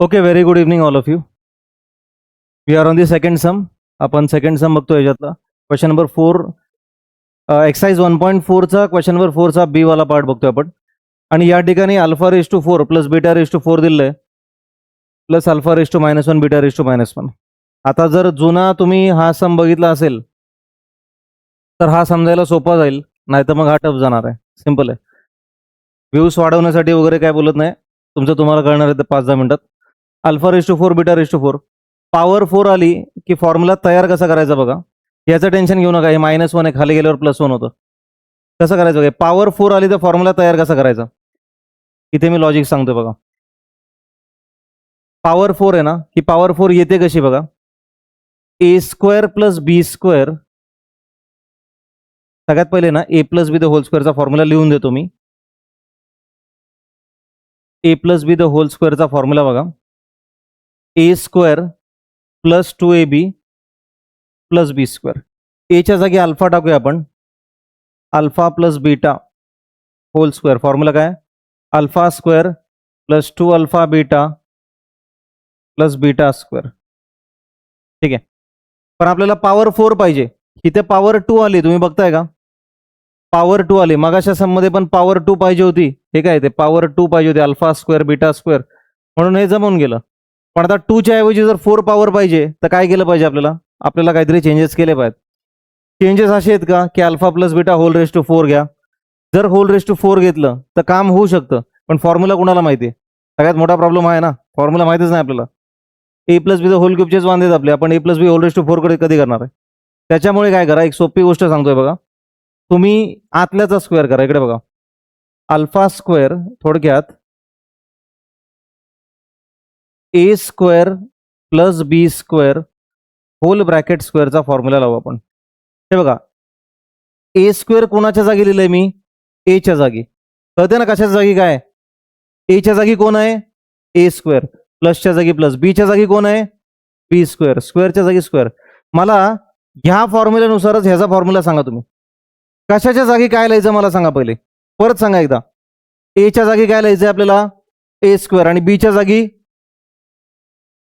Okay, very good evening all of you. We are on the second sum. आपण second sum बघतो याच्यातला question number 4, exercise 1.4चा question number 4चा B वाला part बघतोय आपण. आणि या ठिकाणी alpha raise to 4 plus beta raise to 4 दिलेलं आहे, plus alpha raise to -1 beta raise to -1. आता जर जुना तुम्ही हा सम बघितला असेल तर हा समजायला सोपा जाईल, नाही तर मग हा टफ जाणार आहे. सिंपल आहे. व्ह्यूज वाढवण्यासाठी वगैरे काय बोलत नाही, तुमचं तुम्हाला कळणार आहे 5-10 मिनिटात. Alpha raise to 4 beta raise to 4 power 4 आली की फॉर्म्युला तयार कसा करायचा बघा. याचं टेन्शन घेऊ नका, हे -1 आहे, खाली गेल्यावर +1 होतं. कसं करायचं बघा, पॉवर 4 आली तर फॉर्म्युला तयार कसा करायचा, इथे मी लॉजिक सांगतोय बघा. पॉवर 4 आहे ना, ही पॉवर 4 येते कशी बघा. a² + b². सगळ्यात पहिले ना a + b द होल स्क्वेअरचा फॉर्म्युला लिहून देतो मी. a + b द होल स्क्वेअरचा फॉर्म्युला बघा. a² + 2ab + b². a च्या जागी अल्फा टाकूया आपण. Alpha + beta whole square. Formula काय, α² + 2α बीटा + β². ठीक आहे. पण आपल्याला पॉवर 4 पाहिजे. इथे पॉवर 2 आली, तुम्ही बघताय का, पॉवर 2 आली. मगाच्या सम मध्ये पण पॉवर 2 पाहिजे होती. हे काय, ते पॉवर 2 पाहिजे होती, α² β², म्हणून हे जमवून गेलं. पण आता 2 च्या ऐवजी जर 4 पॉवर पाहिजे तर काय केलं पाहिजे आपल्याला काहीतरी चेंजेस केले पाहिजेत. चेंजेस असे आहेत का की alpha + beta whole raise to 4 घ्या. जर होल रेस टू 4 घेतलं तर काम होऊ शकतं, पण फॉर्म्युला कुणाला माहिती आहे? सगळ्यात मोठा प्रॉब्लेम आहे ना, फॉर्म्युला माहितीच नाही आपल्याला. a + b द होल क्यूबचेच वांधे आपले, आपण a + b whole raise to 4 कडे कधी करणार आहे. त्याच्यामुळे काय करा, एक सोपी गोष्ट सांगतोय बघा. तुम्ही आतल्याचा स्क्वेअर करा. इकडे बघा, α² थोडक्यात a² + b² whole bracket स्क्वेअरचा formula लावू आपण. हे बघा, a² कोणाच्या जागी लिहिलंय मी, a च्या जागी. कळते ना कशाच्या जागी काय, a च्या जागी कोण आहे, a², प्लसच्या जागी प्लस, b च्या जागी कोण आहे, b², स्क्वेअरच्या जागी स्क्वेअर. मला ह्या फॉर्म्युल्यानुसारच ह्याचा फॉर्म्युला सांगा तुम्ही. कशाच्या जागी काय लिहायचं मला सांगा पहिले, परत सांगा एकदा. a च्या जागी काय लिहायचं आपल्याला, a² आणि b च्या जागी,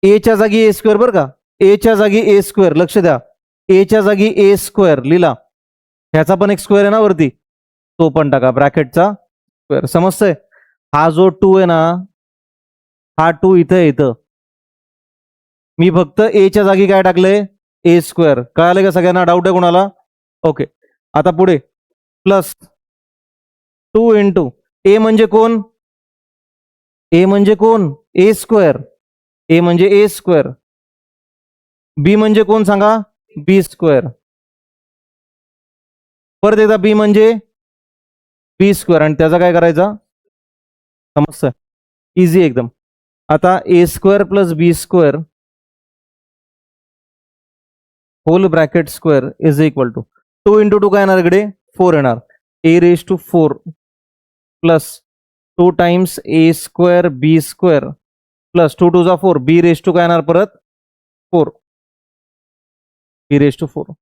a च्या जागी a² बरं का, a च्या जागी a². लक्ष द्या, a च्या जागी a² लिहिला. ह्याचा पण एक स्क्वेअर आहे ना वरती, तो पण टाका, ब्रॅकेटचा स्क्वेअर. समजतंय. हा जो 2 आहे ना, हा 2 इथं येतं. मी फक्त a च्या जागी काय टाकलंय, a². कळालं का सगळ्यांना, डाऊट आहे कोणाला? ओके. आता पुढे प्लस 2 × a म्हणजे कोण, a म्हणजे कोण, a². a म्हणजे a². b म्हणजे कोण सांगा, b². परत एकदा b म्हणजे b², आणि त्याचा काय करायचा, समजतं, इझी एकदम. आता a² + b² whole bracket square is equal to 2 × 2 काय येणार इकडे, 4 येणार. a⁴ plus 2 times a² b² plus 2 × 2 = 4, b⁴ काय येणार परत 4, b⁴.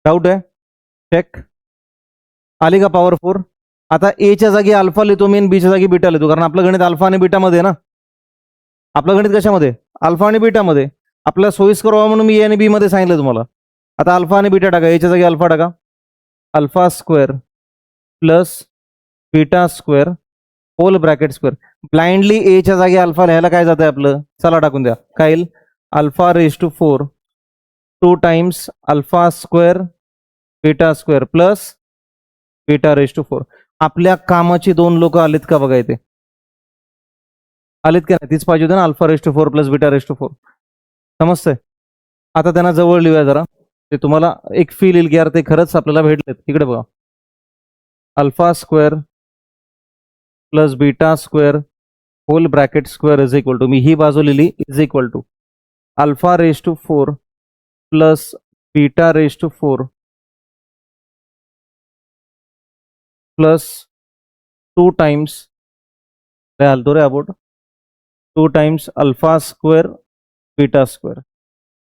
डाऊट आहे, चेक. आली का पॉवर 4. आता a च्या जागी अल्फा लिहितो मी आणि b च्या जागी बीटा लिहितो, कारण आपलं गणित अल्फा आणि बीटा मध्ये ना. आपलं गणित कशामध्ये, अल्फा आणि बीटा मध्ये. आपल्याला सोयीस्कर व्हावं म्हणून मी a आणि b मध्ये सांगितलं तुम्हाला. आता अल्फा आणि बीटा टाका. a च्या जागी अल्फा टाका, α² + β² whole bracket square. Blindly a च्या जागी अल्फा लिहायला काय जातंय आपलं, चला टाकून द्या. काय येईल, α⁴ 2 टाइम्स α² β² प्लस β⁴. आपल्या कामाची 2 लोक आलेत का बघा इथे, आलेत का नाही, तीच पाहिजे होते ना, α⁴ प्लस β⁴. समजतंय. आता त्यांना जवळ लिहूया जरा, ते तुम्हाला एक फील येईल की यार ते खरंच आपल्याला भेटलेत. इकडे बघा, α² + β² whole bracket square is equal to, मी ही बाजू लिहिली, is equal to α⁴ plus β⁴ plus 2 times, हलतो रे अबाउट, 2 टाइम्स α² β².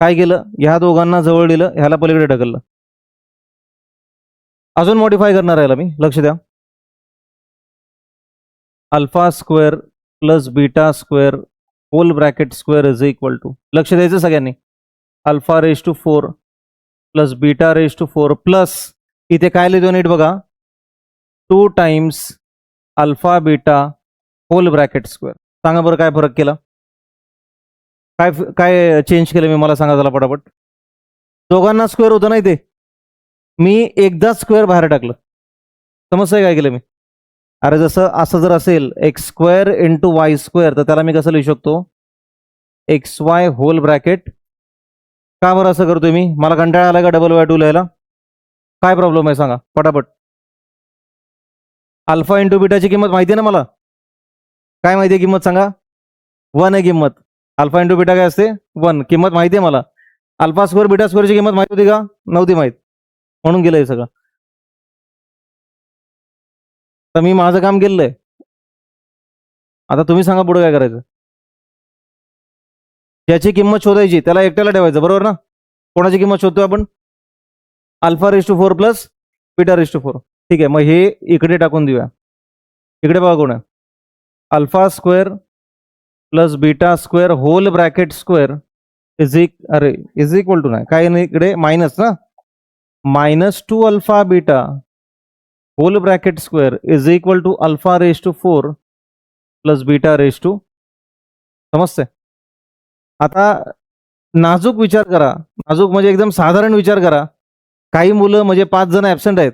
काय केलं, ह्या दोघांना जवळ दिलं, ह्याला पलीकडे ढकललं. अजून मॉडिफाय करणार याला मी, लक्ष द्या. α² plus beta square whole bracket square is equal to, लक्ष द्यायचं सगळ्यांनी, alpha raise to 4 plus beta raise to 4 plus इथे काय लिहितो नीट बघा, 2 times alpha beta whole bracket square. सांगा बरं काय फरक केला, काय काय चेंज केलं मी, मला सांगा झाला पटापट. दोघांना स्क्वेअर होतं नाही ते, मी एकदा स्क्वेअर बाहेर टाकलं. समजतंय काय केलं मी? अरे जसं असं जर असेल x square into Y square, तर त्याला मी कसं लिहू शकतो, एक्स वाय होल ब्रॅकेट. का बरं असं करतोय मी, मला कंटाळा आला का डबल वाय टू लिहायला? काय प्रॉब्लेम आहे सांगा पटापट. अल्फा इंटू बीटाची किंमत माहिती आहे ना मला, काय माहिती आहे किंमत सांगा, 1 आहे किंमत. अल्फा इंटू बीटा काय असते, 1. किंमत माहिती आहे मला. अल्फा स्क्वेअर बीटा स्क्वेअरची किंमत माहिती होती का? नव्हती माहीत, म्हणून गेलं हे सगळं. तर मी माझं काम केलंय, आता तुम्ही सांगा पुढे काय करायचं. ज्याची किंमत शोधायची त्याला एकट्याला ठेवायचं, बरोबर ना? कोणाची किंमत शोधतोय आपण, alpha raise to 4 plus beta raise to 4. ठीक आहे, मग हे इकडे टाकून देऊया. इकडे बघा कोण आहे, alpha square plus beta square whole bracket square is equal to, नाही काय नाही इकडे मायनस ना, -2 alpha beta whole bracket square is equal to alpha raise to 4 plus beta raise to. समजते? आता नाजूक विचार करा, नाजूक म्हणजे एकदम साधारण विचार करा. काही मुलं म्हणजे 5 जण ॲब्सेंट आहेत,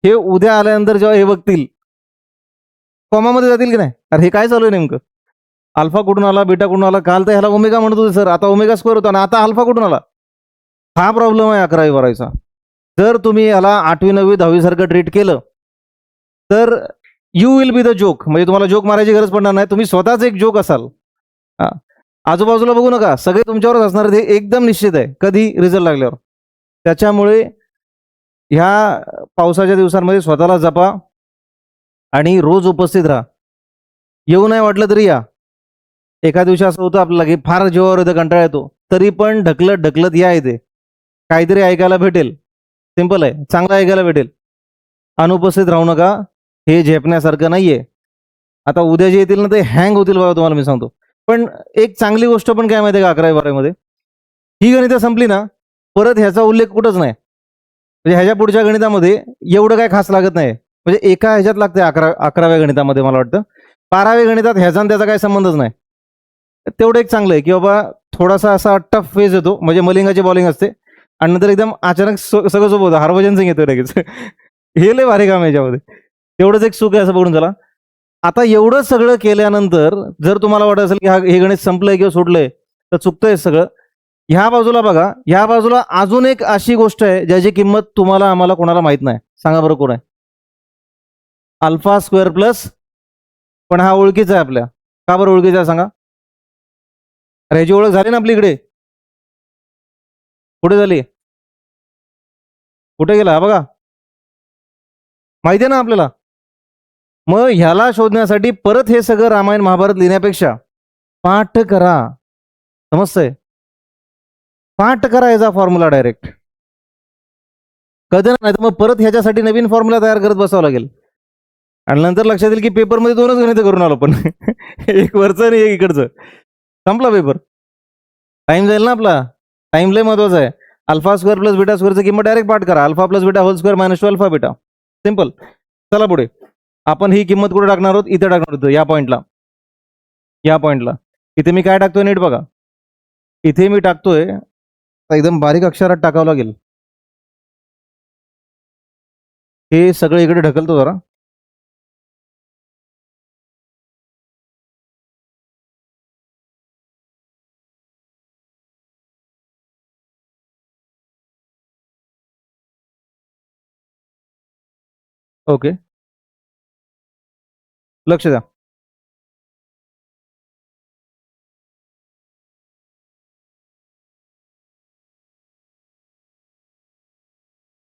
हे उद्या आल्यानंतर जेव्हा हे बघतील कॉमामध्ये जातील की नाही, अरे हे काय चालू आहे नेमकं, अल्फा कुठून आला, बीटा कुठून आला, काल तर ह्याला ओमेगा म्हणत होते सर, आता ओमेगा स्क्वेअर होता आणि आता अल्फा कुठून आला. हा प्रॉब्लेम आहे 11वी 12वीचा. जर तुम्ही याला 8वी 9वी 10वी सारखं ट्रीट केलं तर you will be the joke, म्हणजे तुम्हाला जोक मारायची गरज पडणार नाही, तुम्ही स्वतःच एक जोक असाल. आजूबाजूला बघू नका, सगळे तुमच्यावरच असणार, ते एकदम निश्चित आहे कधी रिझल्ट लागल्यावर. त्याच्यामुळे ह्या पावसाच्या दिवसांमध्ये स्वतःला जपा आणि रोज उपस्थित राहा. येऊ नाही वाटलं तरी या. एका दिवशी असं होतं आपल्याला की फार जीवावर येतं, कंटाळा येतो, तरी पण ढकलत ढकलत या इथे, काहीतरी ऐकायला भेटेल. सिंपल आहे, चांगलं ऐकायला भेटेल. अनुपस्थित राहू नका, हे झेपण्यासारखं नाहीये. आता उद्या जे येतील ना ते हँग होतील बाबा, तुम्हाला मी सांगतो. पण एक चांगली गोष्ट पण काय माहिती आहे का, 11वी 12वीमध्ये ही गणितं संपली ना, परत ह्याचा उल्लेख कुठंच नाही. म्हणजे ह्याच्या पुढच्या गणितामध्ये एवढं काय खास लागत नाही, म्हणजे एका ह्याच्यात लागते 11व्या गणितामध्ये मला वाटतं. 12व्या गणितात ह्याचा आणि त्याचा काही संबंधच नाही. तेवढं एक चांगलं आहे की बाबा थोडासा असा टफ फेज येतो, म्हणजे मलिंगाची बॉलिंग असते आणि नंतर एकदम अचानक सगळं सोबत होतं, हरभजन सिंग येतो लगेच. हे लय भारी काम आहे याच्यामध्ये, तेवढंच एक सुख आहे असं बघून चला. आता एवढं सगळं केल्यानंतर जर तुम्हाला वाटत असेल की हे गणित संपलंय किंवा सोडलंय, तर चुकतंय सगळं. ह्या बाजूला बघा, ह्या बाजूला अजून एक अशी गोष्ट आहे ज्याची किंमत तुम्हाला आम्हाला कोणाला माहित नाही. सांगा बरं कोण आहे, अल्फा स्क्वेअर प्लस, पण हा ओळखीचा आहे आपल्या. का बरं ओळखीचा आहे सांगा, अरे ह्याची ओळख झाली ना आपली इकडे, कुठे झाली, कुठे गेला बघा, माहिती आहे ना आपल्याला. मग ह्याला शोधण्यासाठी परत हे सगळं रामायण महाभारत लिहिण्यापेक्षा पाठ करा. समजतंय? पाठ करा याचा फॉर्म्युला डायरेक्ट, कधी नाही तर मग परत ह्याच्यासाठी नवीन फॉर्म्युला तयार करत बसावं लागेल आणि नंतर लक्षात येईल की पेपरमध्ये 2च गणितं करून आलो पण. एक वरचं आणि एक इकडचं, संपला पेपर. टाइम जाईल ना आपला, टाइम लय महत्वाचा आहे. अल्फा स्क्वेअर प्लस बीटा स्क्वेअरची किंमत डायरेक्ट पाठ करा, alpha plus beta whole square -2 alpha beta. Simple. चला पुढे, आपण ही किंमत कुठे टाकणार आहोत, इथे टाकणार होतो, या पॉइंटला. या पॉइंटला इथे मी काय टाकतोय नीट बघा, इथे मी टाकतोय, एकदम बारीक अक्षरात टाकावं लागेल, हे सगळं इकडे ढकलतो जरा. ओके, लक्ष द्या.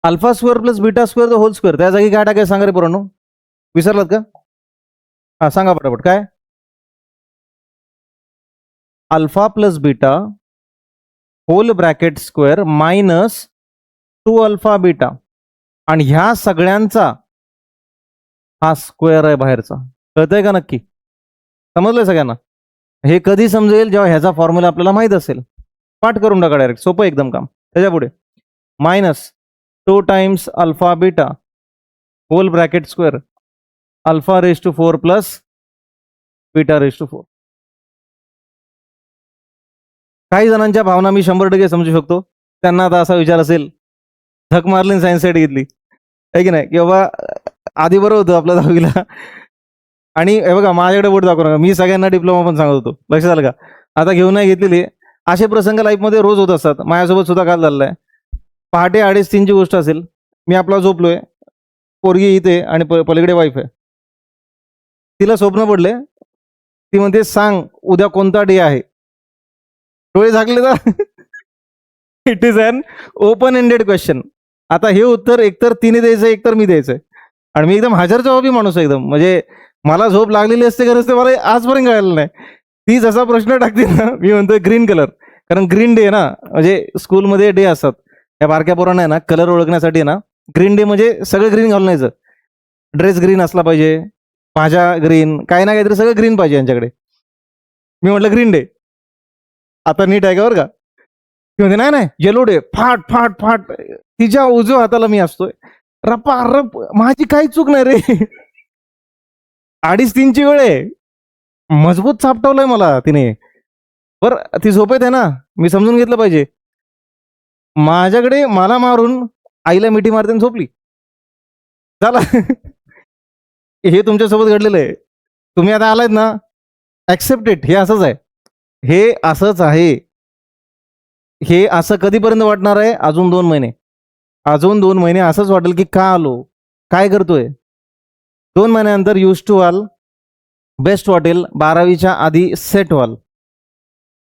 Alpha square plus beta square whole square, त्या जागी काय टाकायचं सांगा रे पोरांनो, विसरलात का? हा सांगा पटापट, काय? Alpha plus beta whole bracket square -2 alpha beta, आणि ह्या सगळ्यांचा हा स्क्वेअर आहे बाहेरचा. कळतंय का नक्की? समजलंय सगळ्यांना? हे कधी समजेल जेव्हा ह्याचा फॉर्म्युला आपल्याला माहित असेल. पाठ करून टाका डायरेक्ट, सोपं एकदम काम. त्याच्या पुढे minus 2 times alpha beta whole bracket square alpha raise to 4 plus beta raise to 4. काही जणांच्या भावना मी 100% समजू शकतो. त्यांना आता असा विचार असेल, झक मारली सायन्स साईड घेतली आहे की नाही, की बाबा आधी बरं होतं आपल्या 10वीला. आणि हे बघा माझ्याकडे बोट दाखवू नका, मी सगळ्यांना डिप्लोमा पण सांगत होतो, लक्षात आलं का? आता घेऊन नाही घेतलेली. असे प्रसंग लाईफमध्ये रोज होत असतात. माझ्यासोबत सुद्धा काल झालेलं आहे. पहाटे 2:30-3ची गोष्ट असेल, मी आपला झोपलोय, पोरगी इथे आणि पलीकडे वाईफ आहे. तिला स्वप्न पडले, ती म्हणते सांग उद्या कोणता डे आहे. डोळे झाकले तर it is an open ended question. आता हे उत्तर एकतर तिने द्यायचं, एकतर मी द्यायचंय. आणि मी एकदम हजर जबाबी माणूस आहे एकदम. म्हणजे मला झोप लागलेली असते का नसते मला आजपर्यंत कळलं नाही. ती जसा प्रश्न टाकते ना, मी म्हणतोय ग्रीन कलर, कारण ग्रीन डे ना, म्हणजे स्कूलमध्ये डे असतात. या बारक्या पोरांना आहे ना कलर ओळखण्यासाठी ना, ग्रीन डे म्हणजे सगळं ग्रीन घालून यायचं. ड्रेस ग्रीन असला पाहिजे, भाज्या ग्रीन, काही ना काहीतरी सगळं ग्रीन पाहिजे यांच्याकडे. मी म्हटलं ग्रीन डे. आता नीट आहे का बरं का? ती म्हणते नाही नाही येलो डे. फाट फाट फाट. तिच्या उजव्या हाताला मी असतोय. रपा रप, माझी काही चूक नाही रे. 2:30-3ची वेळ आहे. मजबूत चापटवलंय मला तिने. बरं ती झोपेत आहे ना, मी समजून घेतलं पाहिजे. माझ्याकडे मला मारून आईला मिठी मारते आणि झोपली. झाला. हे तुमच्यासोबत घडलेलं आहे. तुम्ही आता आलायत ना, ऍक्सेप्ट इट. हे असंच आहे, हे असंच आहे. हे असं कधीपर्यंत वाटणार आहे? अजून 2 महिने. अजून 2 महिने असंच वाटेल की का आलो, काय करतोय. 2 महिन्यानंतर यूज टू व्हाल, बेस्ट वाटेल, 12वीच्या आधी सेट व्हाल.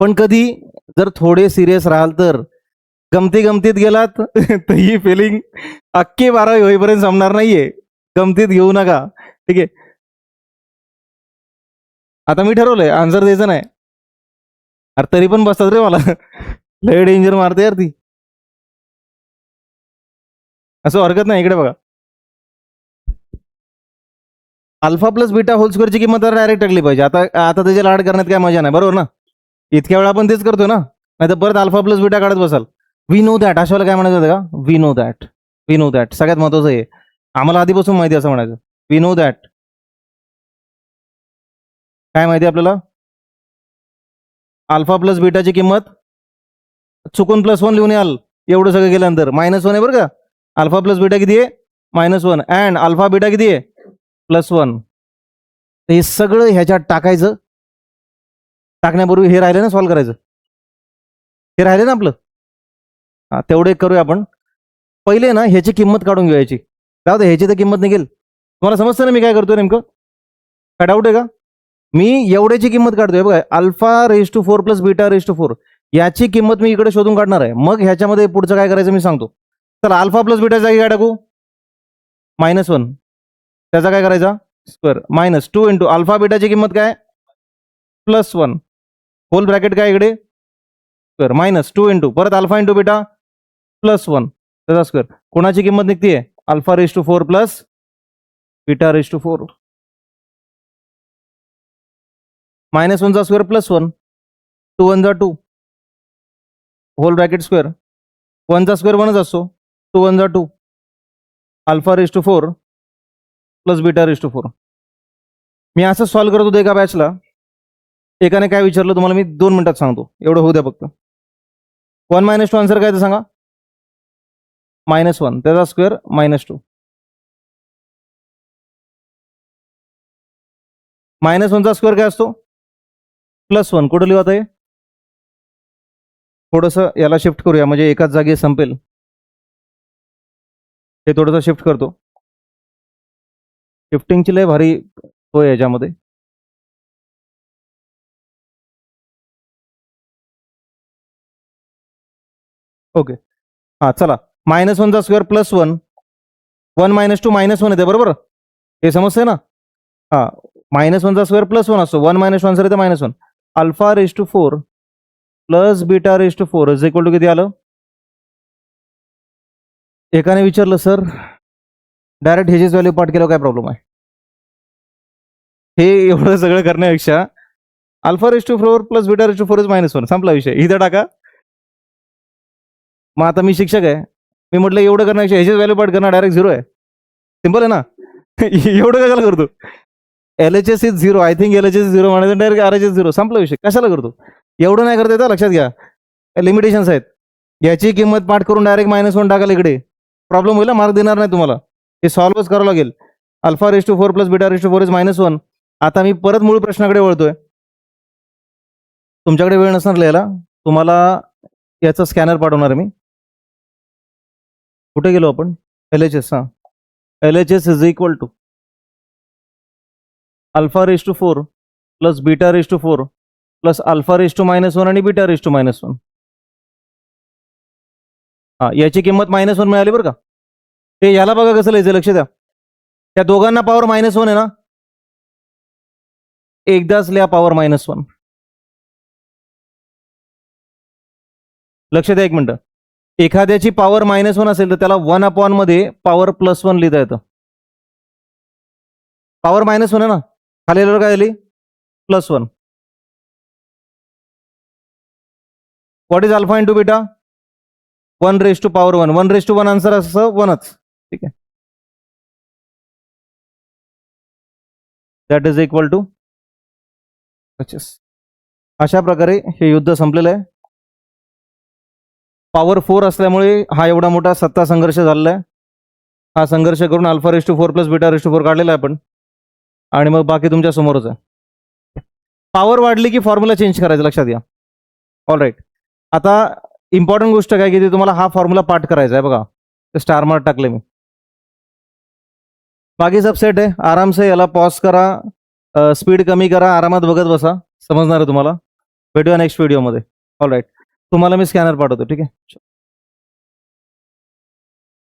पण कधी जर थोडे सिरियस राहाल तर गमतीत गेलात तर ही फिलिंग अख्खी 12वी होईपर्यंत संपणार नाहीये. गमतीत घेऊ नका, ठीक आहे? आता मी ठरवलंय आन्सर द्यायचं नाही. अरे तरी पण बसतात रे मला. लय डेंजर मारते यार ती. असं हरकत नाही. इकडे बघा, अल्फा प्लस बीटा होल स्क्वेअरची किंमत डायरेक्ट टाकली पाहिजे. आता आता त्याची लाड करण्यात काय मजा नाही, बरोबर ना? इतक्या वेळा आपण तेच करतोय ना, नाही तर परत अल्फा प्लस बीटा काढत बसाल. We know that. अशाला काय म्हणायचं होतं का? We know that. We know that सगळ्यात महत्वाचं आहे. आम्हाला आधीपासून माहिती असं म्हणायचं. We know that. काय माहिती आपल्याला? अल्फा प्लस बीटाची किंमत चुकून +1 लिहून याल. एवढं सगळं गेल्यानंतर -1 आहे बरं का. अल्फा प्लस बीटा किती आहे? -1. अँड अल्फा बीटा किती आहे? +1. हे सगळं ह्याच्यात टाकायचं. टाकण्यापूर्वी हे राहिले ना सॉल्व्ह करायचं. हे राहिले ना आपलं. हा तेवढं एक करूया आपण. पहिले ना ह्याची किंमत काढून घ्यायची. जाऊ दे, ह्याची तर किंमत निघेल. तुम्हाला समजतं ना मी काय करतोय नेमकं? काय डाऊट आहे का? मी एवढ्याची किंमत काढतोय बघा. Alpha raise to 4 plus beta raise to 4 याची किंमत मी इकडे शोधून काढणार आहे. मग ह्याच्यामध्ये पुढचं काय करायचं मी सांगतो. चला अल्फा प्लस बीटा जागी काय टाकू? -1. त्याचा काय करायचा? स्क्वेअर. -2 इंटू अल्फा बीटाची किंमत काय? +1. होल ब्रॅकेट काय इकडे? स्क्वेअर. -2 इंटू परत अल्फा इंटू बीटा +1 त्याचा स्क्वेअर. कोणाची किंमत निघतीये? Alpha raise to 4 plus beta raise to 4. -1 चा स्क्वेअर +1. 2 1 जा 2. Hole bracket square. 1 चा स्क्वेअर 1च असतो. 2 1 जा 2. Alpha raise to 4 plus beta raise to 4. मी असं सॉल्व्ह करत होतो एका बॅचला. एकाने काय विचारलं तुम्हाला मी 2 मिनिटात सांगतो. एवढं होऊ द्या फक्त. 1 - 2 आन्सर काय ते सांगा? -1 त्याचा स्क्वेअर -2. -1 चा स्क्वेअर काय असतो? +1. कुठं लिहू आता हे? थोडंसं याला शिफ्ट करूया म्हणजे एकाच जागी संपेल. हे थोडंसं शिफ्ट करतो. शिफ्टिंगची लय भारी होय याच्यामध्ये. ओके. हा चला. -1 चा स्क्वेअर +1. 1 - 2 -1 येते बरोबर. हे समजतंय ना? हा. -1 चा स्क्वेअर +1 असतो. 1 - 2 आन्सर येते -1. Alpha raise to 4 plus beta raise to 4 is equal to किती आलं? एकाने विचारलं सर डायरेक्ट ह्याचीच व्हॅल्यू पाठ केल्यावर काय प्रॉब्लेम आहे? हे एवढं सगळं करण्यापेक्षा alpha raise to 4 plus beta raise to 4 is -1. संपला विषय. इथं टाका. मग आता मी शिक्षक आहे. मी म्हटलं एवढं करण्यापेक्षा ह्याचीच व्हॅल्यू पाठ करणार, डायरेक्ट 0 आहे. सिंपल आहे ना. एवढं कशाला करतो. LHS is 0. I think LHS is 0 म्हणायचं, डायरेक्ट RHS 0. संपला विषय. कशाला करतो. एवढं नाही करता येतं, लक्षात घ्या. लिमिटेशन्स आहेत. याची किंमत पाठ करून डायरेक्ट -1 टाकाल इकडे, प्रॉब्लेम होईल. मार्क देणार नाही तुम्हाला. हे सॉल्व्हच करावं लागेल. Alpha raise to 4 plus beta raise to 4 is -1. आता मी परत मूळ प्रश्नाकडे वळतोय. तुमच्याकडे वेळ नसणार लिहायला. तुम्हाला याचा स्कॅनर पाठवणार आहे मी. कुठे गेलो आपण. LHS. हां, LHS is equal to alpha raise to 4 plus beta raise to 4 plus alpha raise to -1 आणि बीटा रेस टू -1. हां, याची किंमत -1 मिळाली बरं का. ते याला बघा कसं लिहायचं, लक्ष द्या. त्या दोघांना पॉवर -1 आहे ना, एकदाच लिहा पॉवर -1. लक्ष द्या एक मिनिटं. एखाद्याची पॉवर -1 असेल तर त्याला 1 मध्ये पॉवर +1 लिहिता येतं. पॉवर -1 आहे ना, खाली आल्यावर काय झाली, +1. What is alpha into beta. 1 raise to power 1. 1 raise to 1 answer असं 1च. ठीक आहे. That is equal to HS. अशा प्रकारे हे युद्ध संपलेलं आहे. पॉवर 4 असल्यामुळे हा एवढा मोठा सत्ता संघर्ष झालेला आहे. हा संघर्ष करून alpha raise to 4 plus beta raise to 4 काढलेला आहे आपण, आणि मग बाकी तुमच्या समोरच आहे. पॉवर वाढली की फॉर्म्युला चेंज करायचा, लक्षात घ्या. All right. आता इम्पॉर्टंट गोष्ट काय की ते तुम्हाला हा फॉर्म्युला पाठ करायचा आहे. बघा, स्टार मार्क टाकले मी. बाकी सब सेट आहे. आराम से याला पॉज करा, स्पीड कमी करा, आरामात बघत बसा, समजणार आहे तुम्हाला. भेटूया नेक्स्ट व्हिडिओमध्ये. All right. तुम्हाला मी स्कॅनर पाठवतो. ठीक आहे.